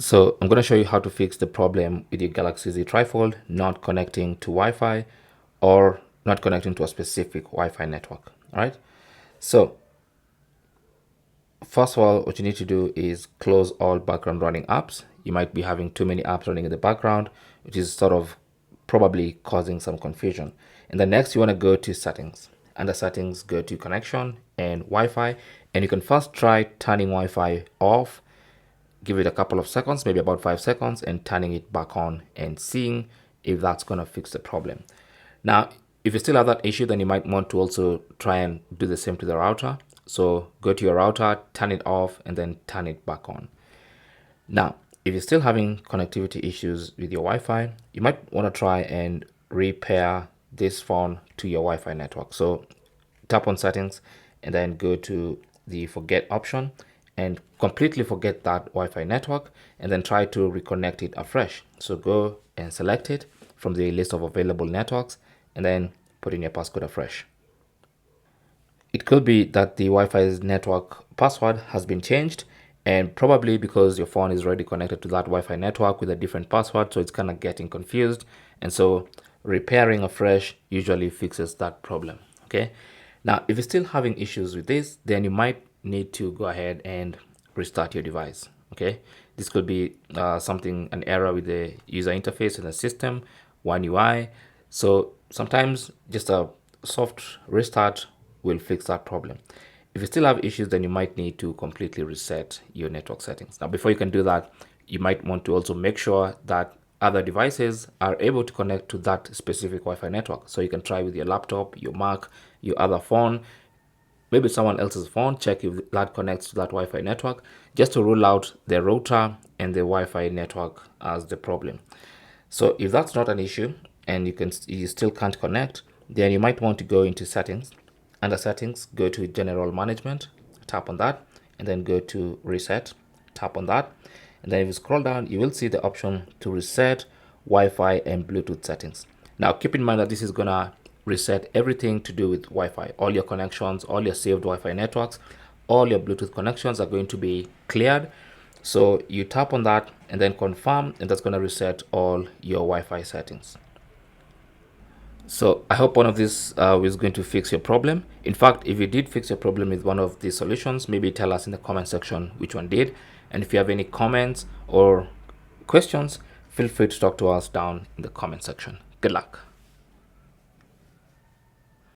So I'm going to show you how to fix the problem with your Galaxy Z TriFold not connecting to Wi-Fi or not connecting to a specific Wi-Fi network. All right. So first of all, what you need to do is close all background running apps. You might be having too many apps running in the background, which is sort of probably causing some confusion. And then next you want to go to settings. Under settings, go to connection and Wi-Fi. And you can first try turning Wi-Fi off. Give it a couple of seconds, maybe about 5 seconds, and turning it back on and seeing if that's going to fix the problem. Now, if you still have that issue, then you might want to also try and do the same to the router. So go to your router, turn it off, and then turn it back on. Now, if you're still having connectivity issues with your Wi-Fi, you might want to try and repair this phone to your Wi-Fi network. So tap on settings and then go to the forget option and completely forget that Wi-Fi network and then try to reconnect it afresh. So go and select it from the list of available networks and then put in your passcode afresh. It could be that the Wi-Fi's network password has been changed, and probably because your phone is already connected to that Wi-Fi network with a different password, so it's kind of getting confused. And so repairing afresh usually fixes that problem. Okay. Now, if you're still having issues with this, then you might need to go ahead and restart your device. Okay. This could be an error with the user interface in the system, One UI. So sometimes just a soft restart will fix that problem. If you still have issues, then you might need to completely reset your network settings. Now, before you can do that, you might want to also make sure that other devices are able to connect to that specific Wi-Fi network. So you can try with your laptop, your Mac, your other phone, maybe someone else's phone, check if that connects to that Wi-Fi network, just to rule out the router and the Wi-Fi network as the problem. So if that's not an issue and you still can't connect, then you might want to go into settings. Under settings, go to general management, tap on that, and then go to reset, tap on that. And then if you scroll down, you will see the option to reset Wi-Fi and Bluetooth settings. Now, keep in mind that this is gonna reset everything to do with Wi-Fi. All your connections, all your saved Wi-Fi networks, all your Bluetooth connections are going to be cleared. So you tap on that and then confirm, and that's gonna reset all your Wi-Fi settings. So I hope one of these is going to fix your problem. In fact, if you did fix your problem with one of these solutions, maybe tell us in the comment section which one did. And if you have any comments or questions, feel free to talk to us down in the comment section. Good luck.